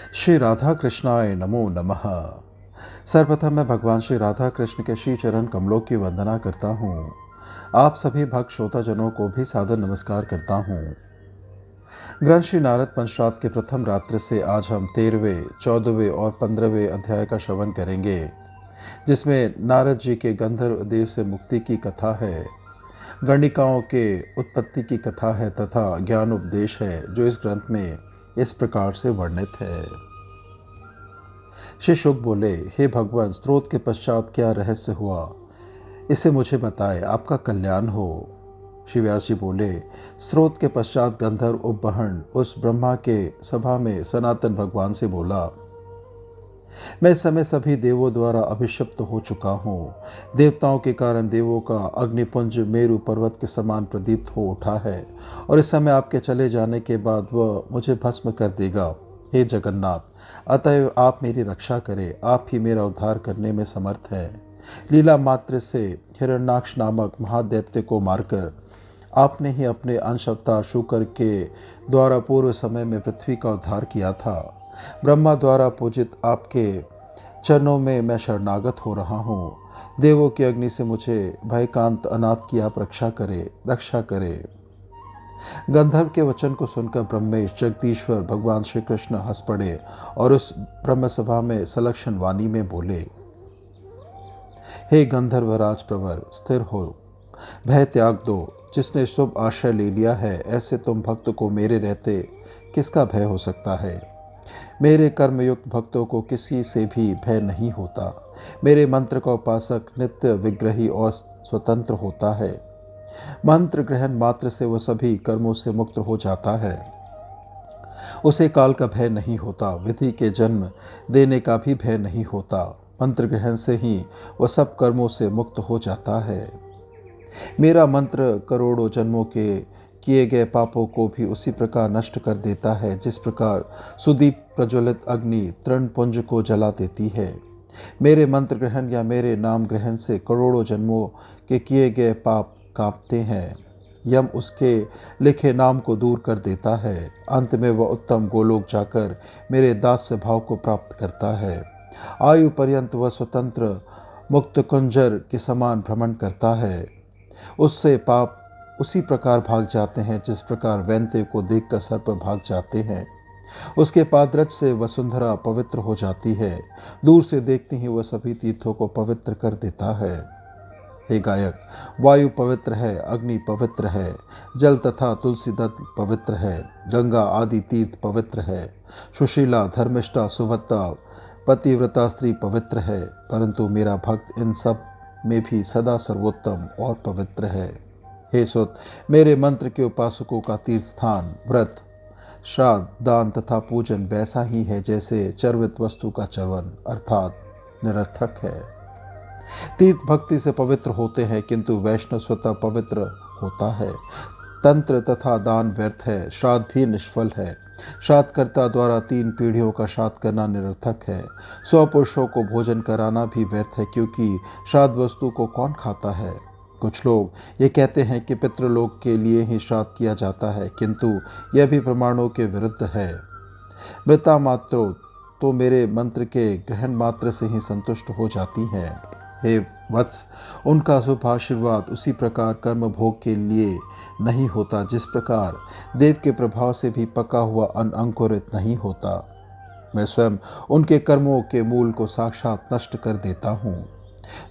श्री राधा कृष्णाय नमो नमः। सर्वप्रथम मैं भगवान श्री राधा कृष्ण के श्री चरण कमलों की वंदना करता हूँ। आप सभी भक्त श्रोताजनों को भी सादर नमस्कार करता हूँ। ग्रंथ श्री नारद पंचरात्र के प्रथम रात्र से आज हम 13वें, 14वें और 15वें अध्याय का श्रवण करेंगे, जिसमें नारद जी के गंधर्व देव से मुक्ति की कथा है, गणिकाओं के उत्पत्ति की कथा है तथा ज्ञान उपदेश है, जो इस ग्रंथ में इस प्रकार से वर्णित है। श्री शुक बोले, हे भगवान, स्रोत के पश्चात क्या रहस्य हुआ, इसे मुझे बताएं, आपका कल्याण हो। श्री व्यास जी बोले, स्रोत के पश्चात गंधर्व उपबहन उस ब्रह्मा के सभा में सनातन भगवान से बोला, मैं इस समय सभी देवों द्वारा अभिशप्त हो चुका हूँ। देवताओं के कारण देवों का अग्निपुंज मेरु पर्वत के समान प्रदीप्त हो उठा है और इस समय आपके चले जाने के बाद वह मुझे भस्म कर देगा। हे जगन्नाथ, अतएव आप मेरी रक्षा करें, आप ही मेरा उद्धार करने में समर्थ हैं। लीला मात्र से हिरण्याक्ष नामक महादैत्य को मारकर आपने ही अपने अंश अवतार शूकर के द्वारा पूर्व समय में पृथ्वी का उद्धार किया था। ब्रह्मा द्वारा पूजित आपके चरणों में मैं शरणागत हो रहा हूँ। देवों की अग्नि से मुझे भयकांत अनाथ की आप रक्षा करे। गंधर्व के वचन को सुनकर ब्रह्मेश जगदीश्वर भगवान श्री कृष्ण हंस पड़े और उस ब्रह्म सभा में सलक्षण वाणी में बोले, हे गंधर्वराज प्रवर, स्थिर हो, भय त्याग दो। जिसने शुभ आश्रय ले लिया है, ऐसे तुम भक्त को मेरे रहते किसका भय हो सकता है। मेरे कर्मयुक्त भक्तों को किसी से भी भय नहीं होता। मेरे मंत्र का उपासक नित्य विग्रही और स्वतंत्र होता है। मंत्र ग्रहण मात्र से वह सभी कर्मों से मुक्त हो जाता है। उसे काल का भय नहीं होता, विधि के जन्म देने का भी भय नहीं होता। मंत्र ग्रहण से ही वह सब कर्मों से मुक्त हो जाता है। मेरा मंत्र करोड़ों जन्मों के किए गए पापों को भी उसी प्रकार नष्ट कर देता है, जिस प्रकार सुदीप प्रज्वलित अग्नि तृणपुंज को जला देती है। मेरे मंत्र ग्रहण या मेरे नाम ग्रहण से करोड़ों जन्मों के किए गए पाप कांपते हैं। यम उसके लिखे नाम को दूर कर देता है। अंत में वह उत्तम गोलोक जाकर मेरे दास्य भाव को प्राप्त करता है। आयु पर्यंत वह स्वतंत्र मुक्त कुंजर के समान भ्रमण करता है। उससे पाप उसी प्रकार भाग जाते हैं जिस प्रकार वैंते को देखकर सर्प भाग जाते हैं। उसके पादरज से वसुंधरा पवित्र हो जाती है। दूर से देखते ही वह सभी तीर्थों को पवित्र कर देता है। हे गायक, वायु पवित्र है, अग्नि पवित्र है, जल तथा तुलसी दत्त पवित्र है, गंगा आदि तीर्थ पवित्र है, सुशीला, धर्मिष्ठा, सुभद्रा, पतिव्रता स्त्री पवित्र है, परंतु मेरा भक्त इन सब में भी सदा सर्वोत्तम और पवित्र है। हे सुत, मेरे मंत्र के उपासकों का तीर्थ स्थान, व्रत, श्राद्ध, दान तथा पूजन वैसा ही है जैसे चर्वित वस्तु का चर्वन अर्थात निरर्थक है। तीर्थ भक्ति से पवित्र होते हैं, किंतु वैष्णव स्वतः पवित्र होता है। तंत्र तथा दान व्यर्थ है, श्राद्ध भी निष्फल है। श्राद्धकर्ता द्वारा 3 पीढ़ियों का श्राद्ध करना निरर्थक है। 100 पुरुषों को भोजन कराना भी व्यर्थ है, क्योंकि श्राद्ध वस्तु को कौन खाता है। कुछ लोग ये कहते हैं कि पितृलोक के लिए ही श्राद्ध किया जाता है, किंतु यह भी प्रमाणों के विरुद्ध है। मृता मात्रो तो मेरे मंत्र के ग्रहण मात्र से ही संतुष्ट हो जाती हैं। हे वत्स, उनका शुभ आशीर्वाद उसी प्रकार कर्म भोग के लिए नहीं होता जिस प्रकार देव के प्रभाव से भी पका हुआ अन्न अंकुरित नहीं होता। मैं स्वयं उनके कर्मों के मूल को साक्षात नष्ट कर देता हूँ।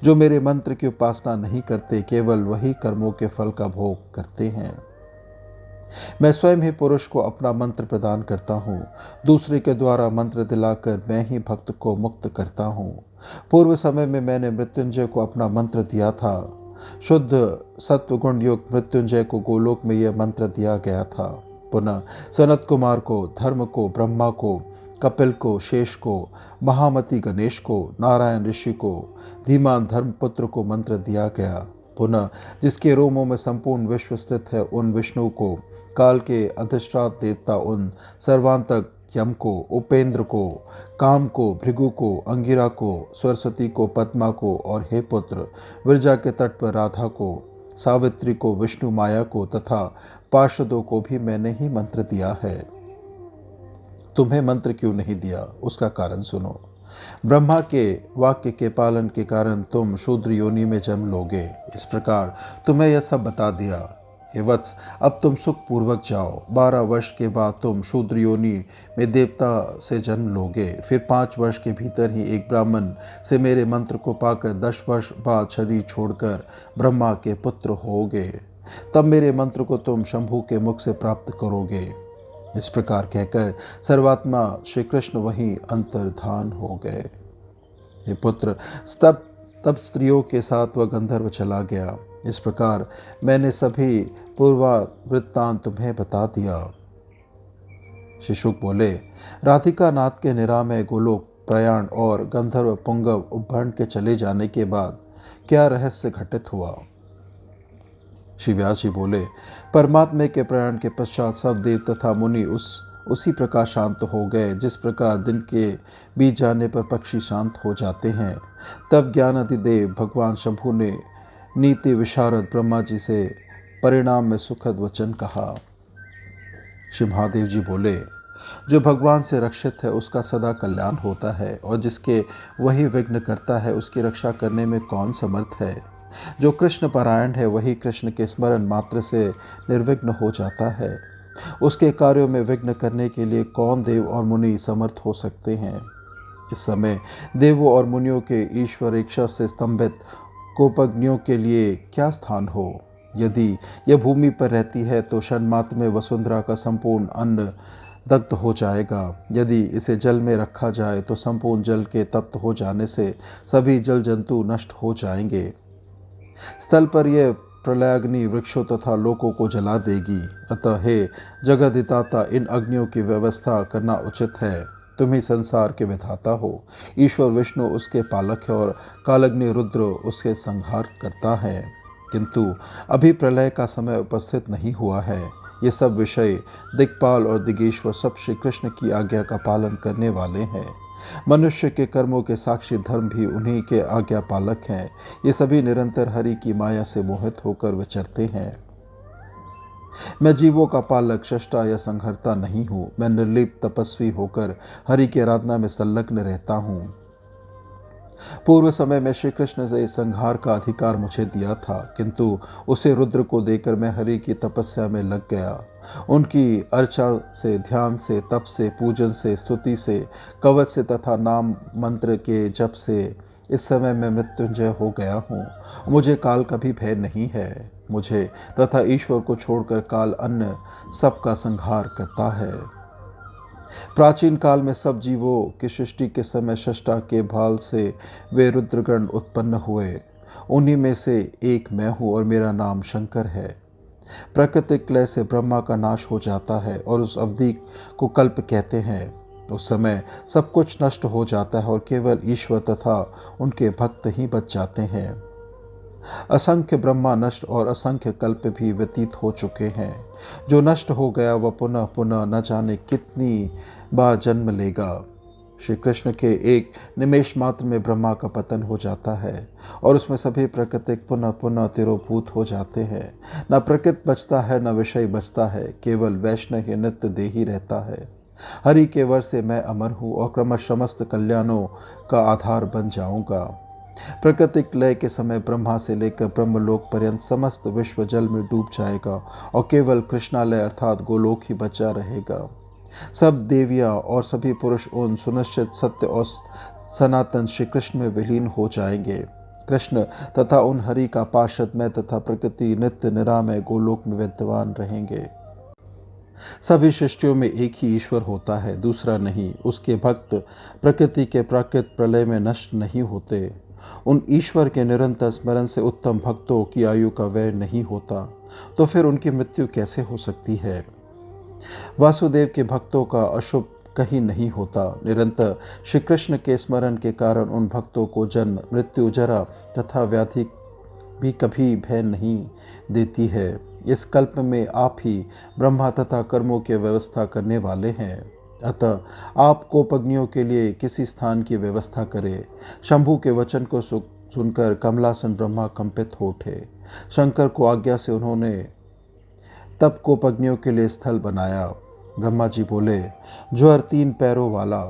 जो मेरे मंत्र की उपासना नहीं करते, केवल वही कर्मों के फल का भोग करते हैं। मैं स्वयं ही पुरुष को अपना मंत्र प्रदान करता हूँ। दूसरे के द्वारा मंत्र दिलाकर मैं ही भक्त को मुक्त करता हूँ। पूर्व समय में मैंने मृत्युंजय को अपना मंत्र दिया था। शुद्ध सत्वगुण युक्त मृत्युंजय को गोलोक में यह मंत्र दिया गया था। पुनः सनत कुमार को, धर्म को, ब्रह्मा को, कपिल को, शेष को, महामती गणेश को, नारायण ऋषि को, धीमान धर्मपुत्र को मंत्र दिया गया। पुनः जिसके रोमों में संपूर्ण विश्व स्थित है, उन विष्णु को, काल के अधिष्ठाता देवता उन सर्वांतक यम को, उपेंद्र को, काम को, भृगु को, अंगिरा को, सरस्वती को, पद्मा को और हे पुत्र विरजा के तट पर राधा को, सावित्री को, विष्णु माया को तथा पार्षदों को भी मैंने ही मंत्र दिया है। तुम्हें मंत्र क्यों नहीं दिया, उसका कारण सुनो। ब्रह्मा के वाक्य के पालन के कारण तुम शूद्र योनि में जन्म लोगे। इस प्रकार तुम्हें यह सब बता दिया। हे वत्स, अब तुम सुख पूर्वक जाओ। 12 वर्ष के बाद तुम शूद्र योनि में देवता से जन्म लोगे। फिर 5 वर्ष के भीतर ही एक ब्राह्मण से मेरे मंत्र को पाकर 10 वर्ष बाद शरीर छोड़कर ब्रह्मा के पुत्र होगे। तब मेरे मंत्र को तुम शंभु के मुख से प्राप्त करोगे। इस प्रकार कहकर सर्वात्मा श्री कृष्ण वहीं अंतर्धान हो गए। हे पुत्र, तब स्त्रियों के साथ वह गंधर्व चला गया। इस प्रकार मैंने सभी पूर्वावृत्तांत तुम्हें बता दिया। श्री शुक बोले, राधिका नाथ के निरामय गोलोक प्रयाण और गंधर्व पुंगव उपभरण के चले जाने के बाद क्या रहस्य घटित हुआ? श्री व्यास जी बोले, परमात्मा के प्रयाण के पश्चात सब देव तथा मुनि उसी प्रकार शांत हो गए जिस प्रकार दिन के बीत जाने पर पक्षी शांत हो जाते हैं। तब ज्ञानादिदेव भगवान शंभु ने नीति विशारद ब्रह्मा जी से परिणाम में सुखद वचन कहा। श्री महादेव जी बोले, जो भगवान से रक्षित है उसका सदा कल्याण होता है, और जिसके वही विघ्न करता है उसकी रक्षा करने में कौन समर्थ है। जो कृष्ण पारायण है वही कृष्ण के स्मरण मात्र से निर्विघ्न हो जाता है। उसके कार्यों में विघ्न करने के लिए कौन देव और मुनि समर्थ हो सकते हैं। इस समय देवों और मुनियों के ईश्वर इच्छा से स्तंभित कोपग्नियों के लिए क्या स्थान हो। यदि यह भूमि पर रहती है तो क्षण मात्र में वसुंधरा का संपूर्ण अन्न दग्ध हो जाएगा। यदि इसे जल में रखा जाए तो संपूर्ण जल के तप्त हो जाने से सभी जल जंतु नष्ट हो जाएंगे। स्थल पर यह प्रलयाग्नि वृक्षों तथा लोकों को जला देगी। अतः हे जगदिताता, इन अग्नियों की व्यवस्था करना उचित है। तुम ही संसार के विधाता हो। ईश्वर विष्णु उसके पालक है और कालग्नि रुद्र उसके संहार करता है। किंतु अभी प्रलय का समय उपस्थित नहीं हुआ है। ये सब विषय दिक्पाल और दिगेश्वर सब श्री कृष्ण की आज्ञा का पालन करने वाले हैं। मनुष्य के कर्मों के साक्षी धर्म भी उन्हीं के आज्ञा पालक हैं। ये सभी निरंतर हरि की माया से मोहित होकर विचरते हैं। मैं जीवों का पालक, सृष्टा या संहर्ता नहीं हूँ। मैं निर्लिप्त तपस्वी होकर हरि की आराधना में संलग्न रहता हूँ। पूर्व समय में श्री कृष्ण से संहार का अधिकार मुझे दिया था, किंतु उसे रुद्र को देकर मैं हरि की तपस्या में लग गया। उनकी अर्चा से, ध्यान से, तप से, पूजन से, स्तुति से, कवच से तथा नाम मंत्र के जप से इस समय मैं मृत्युंजय हो गया हूँ। मुझे काल का भी भय नहीं है। मुझे तथा ईश्वर को छोड़कर काल अन्य सबका संहार करता है। प्राचीन काल में सब जीवों की सृष्टि के समय सृष्टा के भाल से वे रुद्रगण उत्पन्न हुए। उन्हीं में से एक मैं हूँ और मेरा नाम शंकर है। प्राकृतिक लय से ब्रह्मा का नाश हो जाता है और उस अवधि को कल्प कहते हैं। उस समय सब कुछ नष्ट हो जाता है और केवल ईश्वर तथा उनके भक्त ही बच जाते हैं। असंख्य ब्रह्मा नष्ट और असंख्य कल्प भी व्यतीत हो चुके हैं। जो नष्ट हो गया वह पुनः पुनः न जाने कितनी बार जन्म लेगा। श्री कृष्ण के एक निमेष मात्र में ब्रह्मा का पतन हो जाता है और उसमें सभी प्राकृतिक पुनः पुनः तिरोभूत हो जाते हैं। न प्रकृत बचता है, न विषय बचता है, केवल वैष्णव ही नित्य देही रहता है। हरि के वर से मैं अमर हूँ और क्रमश समस्त कल्याणों का आधार बन जाऊंगा। प्राकृतिक लय के समय ब्रह्मा से लेकर ब्रह्मलोक पर्यंत समस्त विश्व जल में डूब जाएगा और केवल कृष्णालय अर्थात गोलोक ही बचा रहेगा। सब देवियाँ और सभी पुरुष उन सुनिश्चित सत्य और सनातन श्री कृष्ण में विलीन हो जाएंगे। कृष्ण तथा उन हरि का पार्षद मैं तथा प्रकृति नित्य निरामय गोलोक में विद्यमान रहेंगे। सभी सृष्टियों में एक ही ईश्वर होता है, दूसरा नहीं। उसके भक्त प्रकृति के प्राकृत प्रलय में नष्ट नहीं होते। उन ईश्वर के निरंतर स्मरण से उत्तम भक्तों की आयु का व्यय नहीं होता, तो फिर उनकी मृत्यु कैसे हो सकती है। वासुदेव के भक्तों का अशुभ कहीं नहीं होता। निरंतर श्री कृष्ण के स्मरण के कारण उन भक्तों को जन्म, मृत्यु, जरा तथा व्याधि भी कभी भय नहीं देती है। इस कल्प में आप ही ब्रह्मा तथा कर्मों की व्यवस्था करने वाले हैं। अतः आप कोपग्नियों के लिए किसी स्थान की व्यवस्था करें। शंभु के वचन को सुनकर कमलासन ब्रह्मा कंपित हो उठे। शंकर को आज्ञा से उन्होंने तब कोपग्नियों के लिए स्थल बनाया। ब्रह्मा जी बोले, ज्वर 3 पैरों वाला,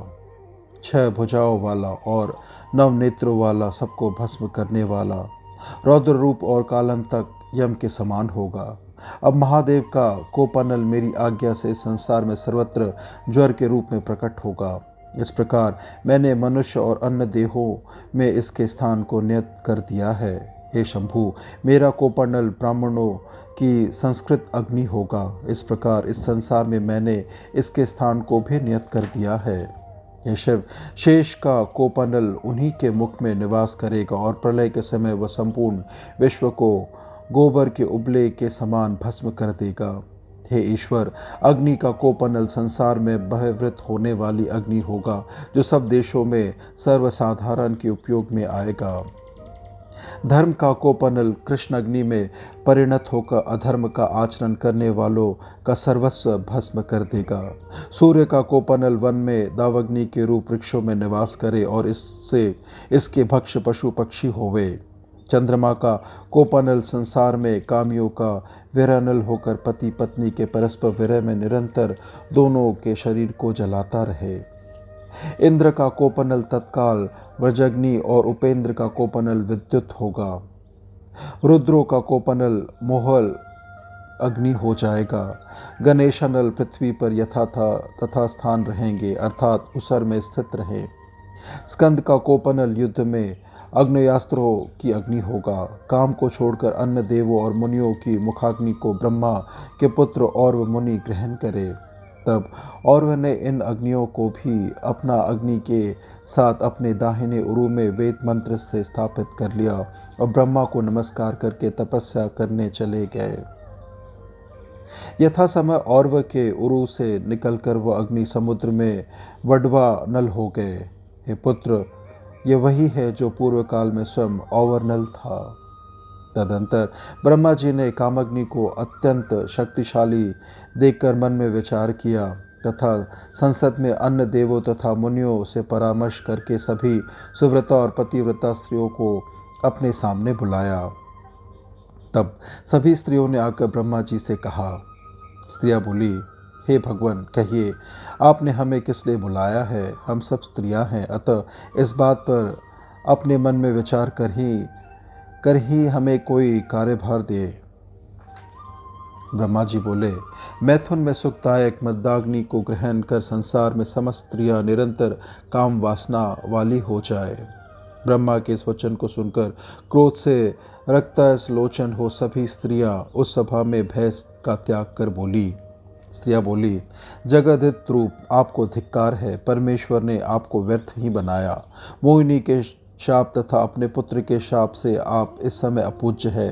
6 भुजाओं वाला और 9 नेत्रों वाला, सबको भस्म करने वाला, रौद्र रूप और कालांतक यम के समान होगा। अब महादेव का कोपानल मेरी आज्ञा से इस संसार में सर्वत्र ज्वर के रूप में प्रकट होगा। इस प्रकार मैंने मनुष्य और अन्य देहों में इसके स्थान को नियत कर दिया है। हे शंभु, मेरा कोपानल ब्राह्मणों की संस्कृत अग्नि होगा। इस प्रकार इस संसार में मैंने इसके स्थान को भी नियत कर दिया है। हे शिव, शेष का कोपानल उन्हीं के मुख में निवास करेगा और प्रलय के समय वह संपूर्ण विश्व को गोबर के उबले के समान भस्म कर देगा। हे ईश्वर, अग्नि का कोपानल संसार में बहिर्वृत होने वाली अग्नि होगा, जो सब देशों में सर्वसाधारण के उपयोग में आएगा। धर्म का कोपानल कृष्ण अग्नि में परिणत होकर अधर्म का आचरण करने वालों का सर्वस्व भस्म कर देगा। सूर्य का कोपानल वन में दावाग्नि के रूप वृक्षों में निवास करे और इससे इसके भक्ष पशु पक्षी होवे। चंद्रमा का कोपानल संसार में कामियों का विरनल होकर पति पत्नी के परस्पर विरह में निरंतर दोनों के शरीर को जलाता रहे। इंद्र का कोपानल तत्काल वज्रग्नि और उपेंद्र का कोपानल विद्युत होगा। रुद्रों का कोपानल मोहल अग्नि हो जाएगा। गणेशानल पृथ्वी पर तथा स्थान रहेंगे, अर्थात उसर में स्थित रहे। स्कंद का कोपानल युद्ध में अग्नयास्त्रों की अग्नि होगा। काम को छोड़कर अन्य देवों और मुनियों की मुखाग्नि को ब्रह्मा के पुत्र और मुनि ग्रहण करे। तब और ने इन अग्नियों को भी अपना अग्नि के साथ अपने दाहिने उरु में वेद मंत्र से स्थापित कर लिया और ब्रह्मा को नमस्कार करके तपस्या करने चले गए। यथा समय औरव के उरु से निकलकर वह अग्नि समुद्र में वडवा नल हो गए। हे पुत्र, ये वही है जो पूर्व काल में स्वयं औवरनल था। तदंतर ब्रह्मा जी ने कामग्नि को अत्यंत शक्तिशाली देखकर मन में विचार किया तथा संसद में अन्य देवों तथा मुनियों से परामर्श करके सभी सुव्रता और पतिव्रता स्त्रियों को अपने सामने बुलाया। तब सभी स्त्रियों ने आकर ब्रह्मा जी से कहा। स्त्रियां बोली, हे भगवान, कहिए आपने हमें किस लिए बुलाया है? हम सब स्त्रियां हैं, अतः इस बात पर अपने मन में विचार कर ही हमें कोई कार्यभार दे। ब्रह्मा जी बोले, मैथुन में सुखदायक मद्दाग्नि को ग्रहण कर संसार में समस्त स्त्रियां निरंतर काम वासना वाली हो जाए। ब्रह्मा के इस वचन को सुनकर क्रोध से रक्तस लोचन हो सभी स्त्रियां उस सभा में भय का त्याग कर बोली। स्त्रियां बोली, जगदित रूप, आपको धिक्कार है। परमेश्वर ने आपको व्यर्थ ही बनाया। मोहिनी के शाप तथा अपने पुत्र के शाप से आप इस समय अपूज्य है।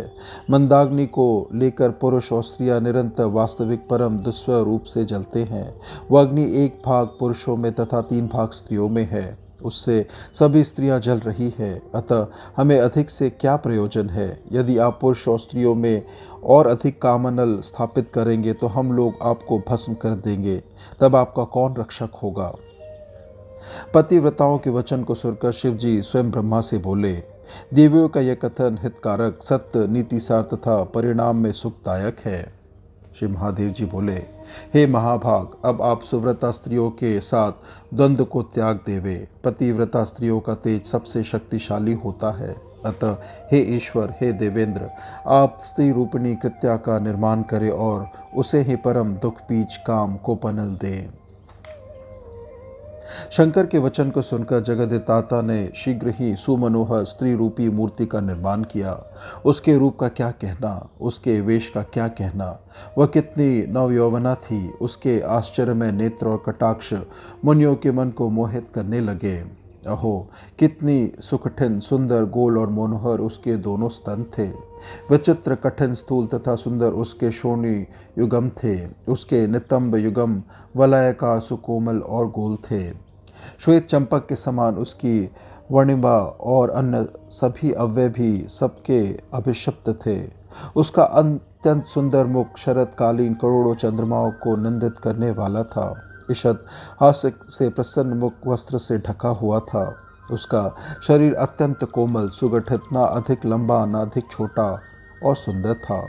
मंदाग्नि को लेकर पुरुष और स्त्रियां निरंतर वास्तविक परम दुस्वह रूप से जलते हैं। वह अग्नि 1 भाग पुरुषों में तथा 3 भाग स्त्रियों में है। उससे सभी स्त्रियां जल रही है। अतः हमें अधिक से क्या प्रयोजन है? यदि आप पुरुष और स्त्रियों में और अधिक कामनल स्थापित करेंगे तो हम लोग आपको भस्म कर देंगे। तब आपका कौन रक्षक होगा? पतिव्रताओं के वचन को सुनकर शिव जी स्वयं ब्रह्मा से बोले, देवियों का यह कथन हितकारक, सत्य, नीतिसार तथा परिणाम में सुखदायक है। श्री महादेव जी बोले, हे महाभाग, अब आप सुव्रता स्त्रियों के साथ द्वंद्व को त्याग देवे। पतिव्रता स्त्रियों का तेज सबसे शक्तिशाली होता है। अतः हे ईश्वर, हे देवेंद्र, आप स्त्री रूपिणी कृत्या का निर्माण करें और उसे ही परम दुख बीज काम को पनल दें। शंकर के वचन को सुनकर जगदताता ने शीघ्र ही सुमनोहर स्त्री रूपी मूर्ति का निर्माण किया। उसके रूप का क्या कहना, उसके वेश का क्या कहना। वह कितनी नवयौवना थी। उसके आश्चर्यमय नेत्र और कटाक्ष मुनियों के मन को मोहित करने लगे। अहो, कितनी सुकठिन, सुंदर, गोल और मनोहर उसके दोनों स्तन थे। विचित्र, कठिन, स्थूल तथा सुंदर उसके शोणी युगम थे। उसके नितंब युगम वलयाकार, सुकोमल और गोल थे। श्वेत चंपक के समान उसकी वर्णिमा और अन्य सभी अवयव भी सबके अभिषिप्त थे। उसका अत्यंत सुंदर मुख शरतकालीन करोड़ों चंद्रमाओं को निंदित करने वाला था। ईषद हास्य से प्रसन्न मुख वस्त्र से ढका हुआ था। उसका शरीर अत्यंत कोमल, सुगठित, ना अधिक लंबा ना अधिक छोटा और सुंदर था।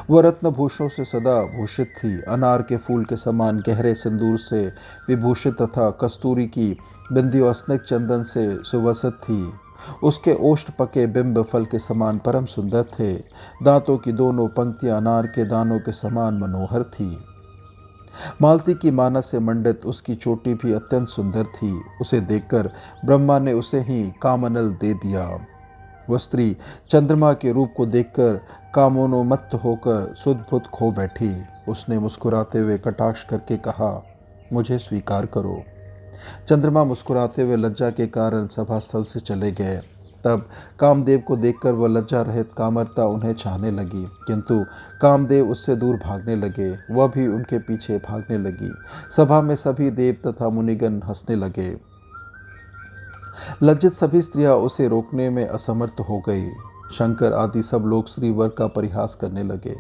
वह रत्नभूषों से सदा भूषित थी, अनार के फूल के समान गहरे सिंदूर से विभूषित तथा कस्तूरी की बिंदी और स्निग्ध चंदन से सुवसित थी। उसके ओष्ठ पके बिंब फल के समान परम सुंदर थे। दांतों की दोनों पंक्तियां अनार के दानों के समान मनोहर थी। मालती की मानस से मंडित उसकी चोटी भी अत्यंत सुंदर थी। उसे देखकर ब्रह्मा ने उसे ही कामनल दे दिया। वह स्त्री चंद्रमा के रूप को देखकर कामोन्मत्त होकर सुध-बुध खो बैठी। उसने मुस्कुराते हुए कटाक्ष करके कहा, मुझे स्वीकार करो। चंद्रमा मुस्कुराते हुए लज्जा के कारण सभा स्थल से चले गए। तब कामदेव को देखकर वह लज्जा रहित कामरता उन्हें चाहने लगी, किंतु कामदेव उससे दूर भागने लगे। वह भी उनके पीछे भागने लगी। सभा में सभी देव तथा मुनिगण हंसने लगे। लज्जित सभी स्त्रियां उसे रोकने में असमर्थ हो गई। शंकर आदि सब लोग श्रीवर का परिहास करने लगे।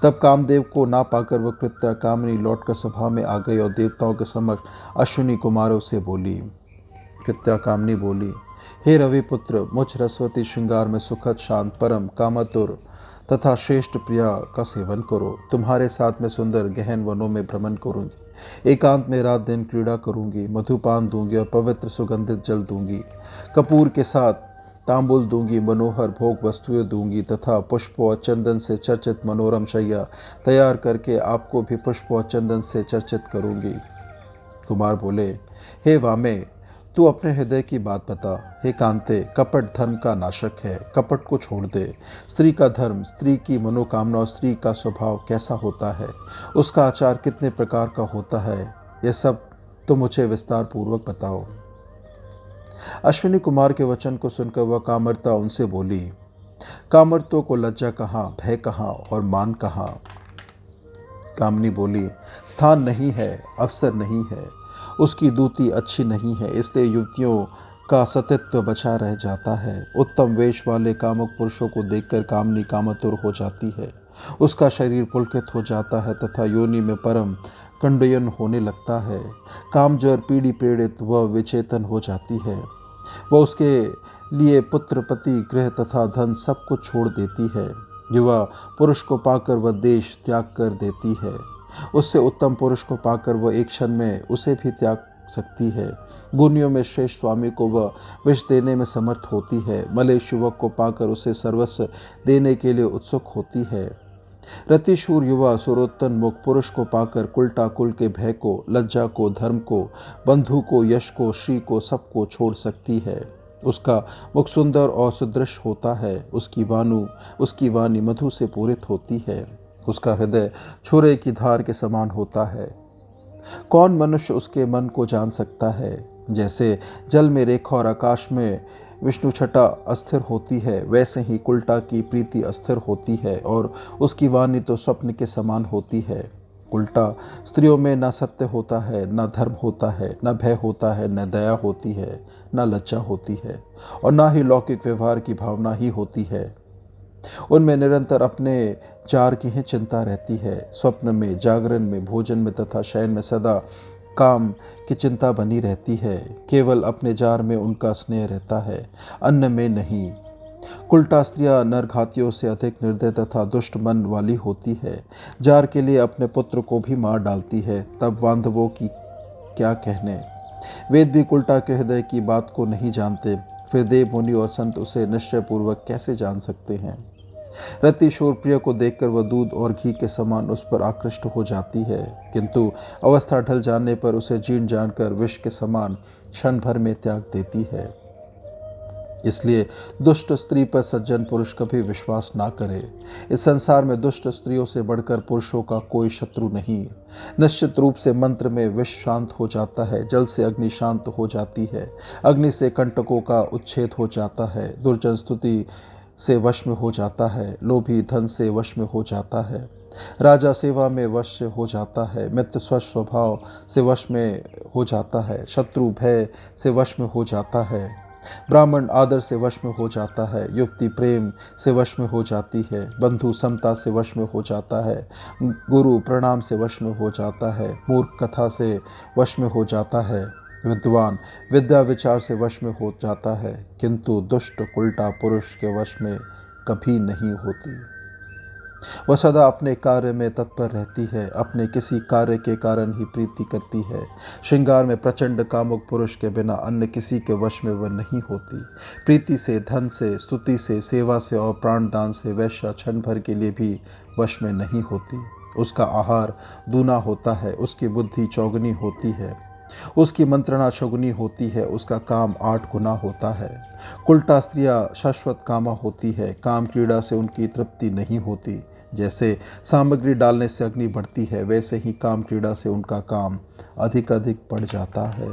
तब कामदेव को ना पाकर वह कृत्या कामिनी लौटकर सभा में आ गई और देवताओं के समक्ष अश्विनी कुमारों से बोली। कृत्या कामिनी बोली, हे रविपुत्र, मुझ सरस्वती श्रृंगार में सुखद शांत परम कामतुर तथा श्रेष्ठ प्रिया का सेवन करो। तुम्हारे साथ में सुंदर गहन वनों में भ्रमण करूंगी। एकांत में रात दिन क्रीड़ा करूंगी। मधुपान दूंगी और पवित्र सुगंधित जल दूंगी। कपूर के साथ तांबुल दूंगी। मनोहर भोग वस्तुएं दूंगी तथा पुष्पों और चंदन से चर्चित मनोरम शैया तैयार करके आपको भी पुष्पों और चंदन से चर्चित करूंगी। कुमार बोले, हे वामे, तू अपने हृदय की बात बता। हे कांते, कपट धर्म का नाशक है। कपट को छोड़ दे। स्त्री का धर्म, स्त्री की मनोकामना और स्त्री का स्वभाव कैसा होता है, उसका आचार कितने प्रकार का होता है, यह सब तो मुझे विस्तार पूर्वक बताओ। अश्विनी कुमार के वचन को सुनकर वह कामरता उनसे बोली, कामर्तों को लज्जा कहाँ, भय कहाँ और मान कहाँ। कामनी बोली, स्थान नहीं है, अवसर नहीं है, उसकी दूती अच्छी नहीं है, इसलिए युवतियों का सतित्व बचा रह जाता है। उत्तम वेश वाले कामुक पुरुषों को देखकर कामनी कामतुर हो जाती है। उसका शरीर पुलकित हो जाता है तथा योनि में परम कंडयन होने लगता है। कामजर पीड़ी पीड़ित वह विचेतन हो जाती है। वह उसके लिए पुत्र पति गृह तथा धन सब कुछ छोड़ देती है। युवा पुरुष को पाकर वह देश त्याग कर देती है। उससे उत्तम पुरुष को पाकर वह एक क्षण में उसे भी त्याग सकती है। गुनियों में श्रेष्ठ स्वामी को वह विष देने में समर्थ होती है। मलेश युवक को पाकर उसे सर्वस्व देने के लिए उत्सुक होती है। रतिशूर युवा सुरोत्तन मुख पुरुष को पाकर कुलटा कुल के भय को, लज्जा को, धर्म को, बंधु को, यश को, श्री को, सबको छोड़ सकती है। उसका मुख सुंदर और सुदृश होता है। उसकी वाणी मधु से पूरित होती है। उसका हृदय छुरे की धार के समान होता है। कौन मनुष्य उसके मन को जान सकता है। जैसे जल में रेखा और आकाश में विष्णु छटा अस्थिर होती है, वैसे ही कुलटा की प्रीति अस्थिर होती है और उसकी वाणी तो स्वप्न के समान होती है। उल्टा स्त्रियों में न सत्य होता है, न धर्म होता है, न भय होता है, न दया होती है, न लज्जा होती है और न ही लौकिक व्यवहार की भावना ही होती है। उनमें निरंतर अपने जार की ही चिंता रहती है। स्वप्न में, जागरण में, भोजन में तथा शयन में सदा काम की चिंता बनी रहती है। केवल अपने जार में उनका स्नेह रहता है, अन्न में नहीं। कुलटा स्त्रियां नरघातियों से अधिक निर्दय तथा दुष्ट मन वाली होती है। जार के लिए अपने पुत्र को भी मार डालती है, तब बांधवों की क्या कहने। वेद भी कुलटा के हृदय की बात को नहीं जानते, फिर देव मुनि और संत उसे निश्चय पूर्वक कैसे जान सकते हैं। रतिशूर प्रिय को देखकर वह दूध और घी के समान उस पर आकृष्ट हो जाती है, किंतु अवस्था ढल जाने पर उसे जीर्ण जानकर विष के समान क्षण भर में त्याग देती है। इसलिए दुष्ट स्त्री पर सज्जन पुरुष कभी विश्वास ना करे। इस संसार में दुष्ट स्त्रियों से बढ़कर पुरुषों का कोई शत्रु नहीं। निश्चित रूप से मंत्र में विष शांत हो जाता है, जल से अग्नि शांत हो जाती है, अग्नि से कंटकों का उच्छेद हो जाता है, दुर्जन स्तुति से वश में हो जाता है, लोभी धन से वश में हो जाता है, राजा सेवा में वश हो जाता है, मित्र स्वभाव से वश में हो जाता है, शत्रु भय से वश में हो जाता है, ब्राह्मण आदर से वश में हो जाता है, युवती प्रेम से वश में हो जाती है, बंधु समता से वश में हो जाता है, गुरु प्रणाम से वश में हो जाता है, मूर्ख कथा से वश में हो जाता है, विद्वान विद्या विचार से वश में हो जाता है, किंतु दुष्ट उल्टा पुरुष के वश में कभी नहीं होती। वह सदा अपने कार्य में तत्पर रहती है, अपने किसी कार्य के कारण ही प्रीति करती है। श्रृंगार में प्रचंड कामुक पुरुष के बिना अन्य किसी के वश में वह नहीं होती। प्रीति से, धन से, स्तुति से, सेवा से और प्राणदान से वैश्या क्षण भर के लिए भी वश में नहीं होती। उसका आहार दूना होता है, उसकी बुद्धि चौगुनी होती है, उसकी मंत्रणा चौगुनी होती है, उसका काम 8 गुना होता है। उल्टा स्त्रियां शाश्वत कामा होती है, काम क्रीड़ा से उनकी तृप्ति नहीं होती। जैसे सामग्री डालने से अग्नि बढ़ती है, वैसे ही काम क्रीड़ा से उनका काम अधिक अधिक बढ़ जाता है।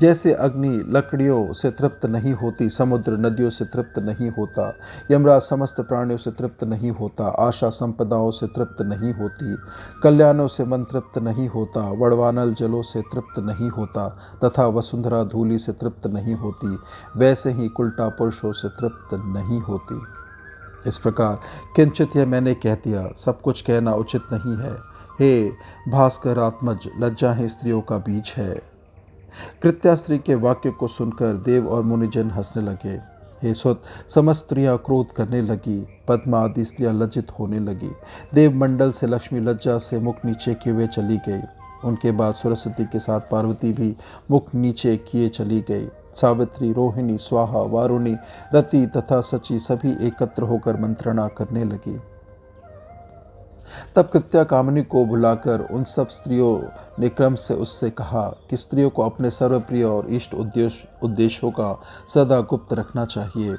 जैसे अग्नि लकड़ियों से तृप्त नहीं होती, समुद्र नदियों से तृप्त नहीं होता, यमराज समस्त प्राणियों से तृप्त नहीं होता, आशा संपदाओं से तृप्त नहीं होती, कल्याणों से मन तृप्त नहीं होता, वड़वानल जलों से तृप्त नहीं होता तथा वसुंधरा धूलि से तृप्त नहीं होती, वैसे ही कुल्टा पुरुषों से तृप्त नहीं होती। इस प्रकार किंचित यह मैंने कह दिया, सब कुछ कहना उचित नहीं है। हे भास्कर आत्मज, लज्जा ही स्त्रियों का बीज है। कृत्या स्त्री के वाक्य को सुनकर देव और मुनिजन हंसने लगे। हे सुत, समस्त स्त्रियां क्रोध करने लगी, पद्मा आदि स्त्रियां लज्जित होने लगी। देवमंडल से लक्ष्मी लज्जा से मुख नीचे किए हुए चली गई। उनके बाद सरस्वती के साथ पार्वती भी मुख नीचे किए चली गई। सावित्री, रोहिणी, स्वाहा, वारुणी, रति तथा सची सभी एकत्र होकर मंत्रणा करने लगी। तब कृत्या कामिनी को बुलाकर उन सब स्त्रियों ने क्रम से उससे कहा कि स्त्रियों को अपने सर्वप्रिय और इष्ट उद्देश्यों का सदा गुप्त रखना चाहिए।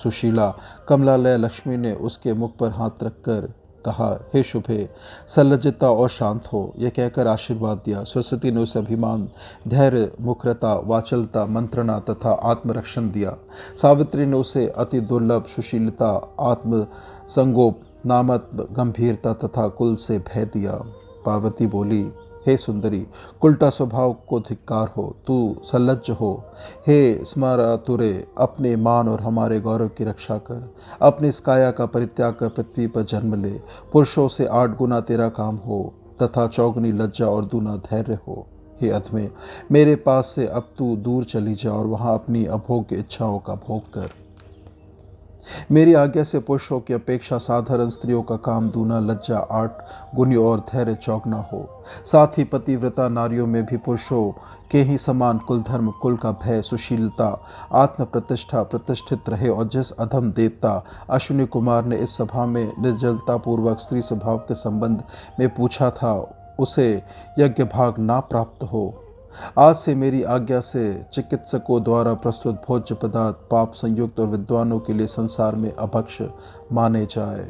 सुशीला कमलालय लक्ष्मी ने उसके मुख पर हाथ रखकर कहा, हे शुभे, सलज्जता और शांत हो। यह कहकर आशीर्वाद दिया। सरस्वती ने उसे अभिमान, धैर्य, मुखरता, वाचलता, मंत्रणा तथा आत्मरक्षण दिया। सावित्री ने उसे अति दुर्लभ सुशीलता, आत्मसंगोप, नामत गंभीरता तथा कुल से भय दिया। पार्वती बोली, हे सुंदरी, कुल्टा स्वभाव को धिक्कार हो, तू सलज्ज हो। हे स्मरातुरे, अपने मान और हमारे गौरव की रक्षा कर। अपनी इस काया का परित्याग कर पृथ्वी पर जन्म ले। पुरुषों से 8 गुना तेरा काम हो तथा चौगुनी लज्जा और दूना धैर्य हो। हे अधमे, मेरे पास से अब तू दूर चली जा और वहाँ अपनी अभोग्य इच्छाओं का भोग कर। मेरी आज्ञा से पुरुषों की अपेक्षा साधारण स्त्रियों का काम दूना, लज्जा 8 गुनी और धैर्य चौगुना हो। साथ ही पतिव्रता नारियों में भी पुरुषों के ही समान कुल धर्म, कुल का भय, सुशीलता, आत्म प्रतिष्ठा प्रतिष्ठित रहे। और जिस अधम देवता अश्विनी कुमार ने इस सभा में निर्जलता पूर्वक स्त्री स्वभाव के संबंध में पूछा था, उसे यज्ञ भाग ना प्राप्त हो। आज से मेरी आज्ञा से चिकित्सकों द्वारा प्रस्तुत भोज्य पदार्थ पाप संयुक्त और विद्वानों के लिए संसार में अभक्ष माने जाए।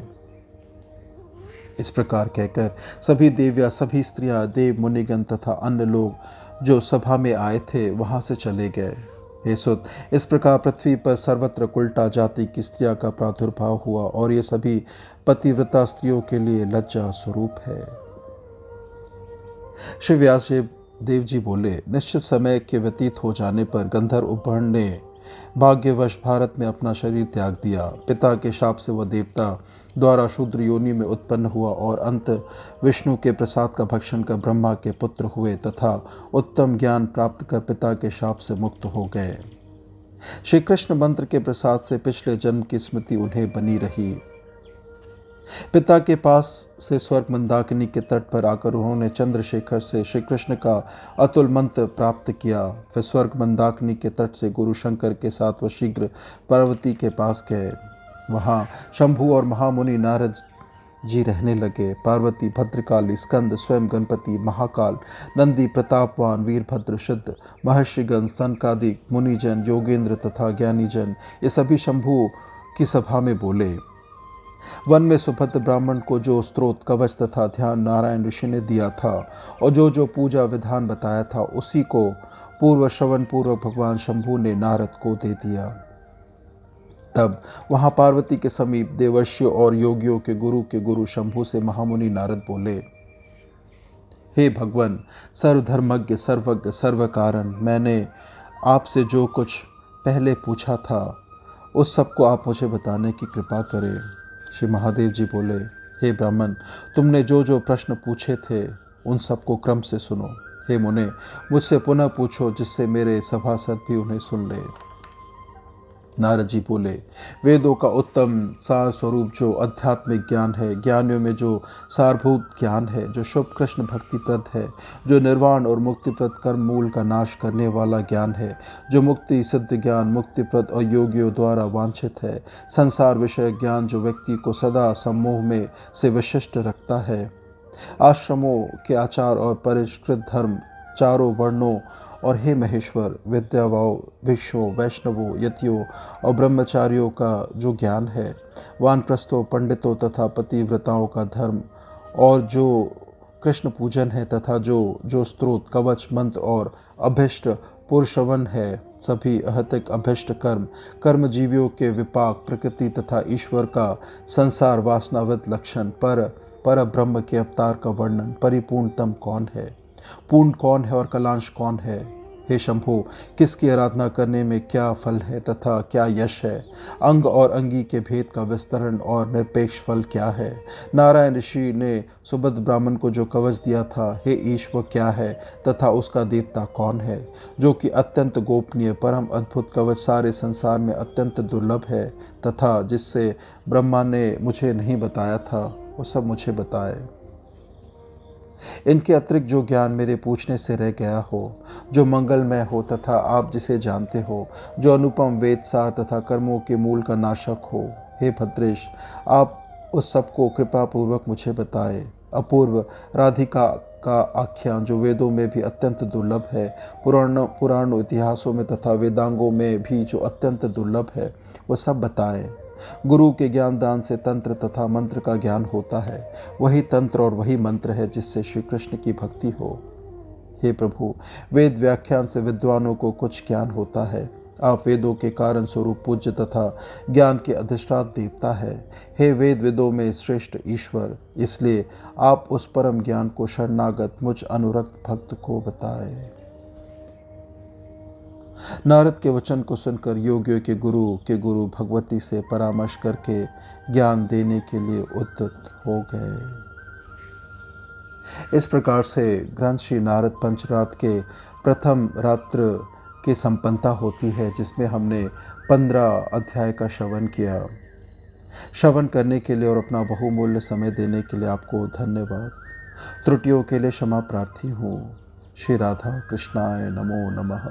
इस प्रकार कहकर सभी देवियां, सभी स्त्रियां, देव, मुनिगण तथा अन्य लोग जो सभा में आए थे वहां से चले गए। हे सुत, इस प्रकार पृथ्वी पर सर्वत्र कुल्टा जाति की स्त्रियां का प्रादुर्भाव हुआ और ये सभी पतिव्रता स्त्रियों के लिए लज्जा स्वरूप है। श्री व्यास देव जी बोले, निश्चित समय के व्यतीत हो जाने पर गंधर्व उपहरण ने भाग्यवश भारत में अपना शरीर त्याग दिया। पिता के शाप से वह देवता द्वारा शूद्र योनि में उत्पन्न हुआ और अंत विष्णु के प्रसाद का भक्षण कर ब्रह्मा के पुत्र हुए तथा उत्तम ज्ञान प्राप्त कर पिता के शाप से मुक्त हो गए। श्री कृष्ण मंत्र के प्रसाद से पिछले जन्म की स्मृति उन्हें बनी रही। पिता के पास से स्वर्ग मंदाकिनी के तट पर आकर उन्होंने चंद्रशेखर से श्री कृष्ण का अतुल मंत्र प्राप्त किया। फिर स्वर्ग मंदाकिनी के तट से गुरु शंकर के साथ वह शीघ्र पार्वती के पास गए। वहाँ शंभु और महामुनि नारद जी रहने लगे। पार्वती, भद्रकाली, स्कंद, स्वयं गणपति, महाकाल, नंदी, प्रतापवान, वीरभद्र, सिद्ध, महर्षिगण, सनकादिक, मुनिजन, योगेंद्र तथा ज्ञानीजन ये सभी शंभु की सभा में बोले। वन में सुभद्र ब्राह्मण को जो स्त्रोत, कवच तथा ध्यान नारायण ऋषि ने दिया था और जो पूजा विधान बताया था, उसी को पूर्व श्रवण पूर्वक भगवान शंभु ने नारद को दे दिया। तब वहां पार्वती के समीप देवर्षियों और योगियों के गुरु शंभु से महामुनि नारद बोले, हे भगवान, सर्वधर्मज्ञ, सर्वज्ञ, सर्व कारण, मैंने आपसे जो कुछ पहले पूछा था उस सबको आप मुझे बताने की कृपा करें। श्री महादेव जी बोले, हे ब्राह्मण, तुमने जो प्रश्न पूछे थे उन सबको क्रम से सुनो। हे मुने, मुझसे पुनः पूछो जिससे मेरे सभासद भी उन्हें सुन ले। नारद जी बोले, वेदों का उत्तम सार स्वरूप जो आध्यात्मिक ज्ञान है, ज्ञानियों में जो सारभूत ज्ञान है, जो शुभ कृष्ण भक्तिप्रद है, जो निर्वाण और मुक्तिप्रद कर्म मूल का नाश करने वाला ज्ञान है, जो मुक्ति सिद्ध ज्ञान मुक्तिप्रद और योगियों द्वारा वांछित है, संसार विषय ज्ञान जो व्यक्ति को सदा सम्मोह में से विशिष्ट रखता है, आश्रमों के आचार और परिष्कृत धर्म, चारों वर्णों और हे महेश्वर, विद्यावाओं, भिक्षुओं, वैष्णवों, यतियों और ब्रह्मचारियों का जो ज्ञान है, वानप्रस्थों, पंडितों तथा पतिव्रताओं का धर्म, और जो कृष्ण पूजन है, तथा जो जो स्त्रोत, कवच, मंत्र और अभिष्ट पुरुषवन है, सभी अहतिक अभिष्ट कर्म, कर्मजीवियों के विपाक, प्रकृति तथा ईश्वर का संसार वासनाविद लक्षण, पर ब्रह्म के अवतार का वर्णन, परिपूर्णतम कौन है, पूर्ण कौन है और कलांश कौन है। हे शंभो, किसकी आराधना करने में क्या फल है तथा क्या यश है, अंग और अंगी के भेद का विस्तरण और निरपेक्ष फल क्या है। नारायण ऋषि ने सुबद ब्राह्मण को जो कवच दिया था, हे ईश वह क्या है तथा उसका देवता कौन है, जो कि अत्यंत गोपनीय परम अद्भुत कवच सारे संसार में अत्यंत दुर्लभ है, तथा जिससे ब्रह्मा ने मुझे नहीं बताया था, वो सब मुझे बताए। इनके अतिरिक्त जो ज्ञान मेरे पूछने से रह गया हो, जो मंगलमय हो तथा आप जिसे जानते हो, जो अनुपम वेद सार तथा कर्मों के मूल का नाशक हो, हे भद्रेश, आप उस सबको कृपा पूर्वक मुझे बताए। अपूर्व राधिका का आख्यान जो वेदों में भी अत्यंत दुर्लभ है, पुराण इतिहासों में तथा वेदांगों में भी जो अत्यंत दुर्लभ है, वो सब बताए। गुरु के ज्ञान दान से तंत्र तथा मंत्र का ज्ञान होता है, वही तंत्र और वही मंत्र है जिससे श्री कृष्ण की भक्ति हो। हे प्रभु, वेद व्याख्यान से विद्वानों को कुछ ज्ञान होता है। आप वेदों के कारण स्वरूप पूज्य तथा ज्ञान के अधिष्ठाता देवता है। हे वेद विदों में श्रेष्ठ ईश्वर, इसलिए आप उस परम ज्ञान को शरणागत मुझ अनुरक्त भक्त को बताए। नारद के वचन को सुनकर योगियों के गुरु भगवती से परामर्श करके ज्ञान देने के लिए उद्यत हो गए। इस प्रकार से ग्रंथ श्री नारद पंचरात के प्रथम रात्र की संपन्नता होती है, जिसमें हमने 15 अध्याय का श्रवण किया। श्रवण करने के लिए और अपना बहुमूल्य समय देने के लिए आपको धन्यवाद। त्रुटियों के लिए क्षमा प्रार्थी हूँ। श्री राधा कृष्णाय नमो नमः।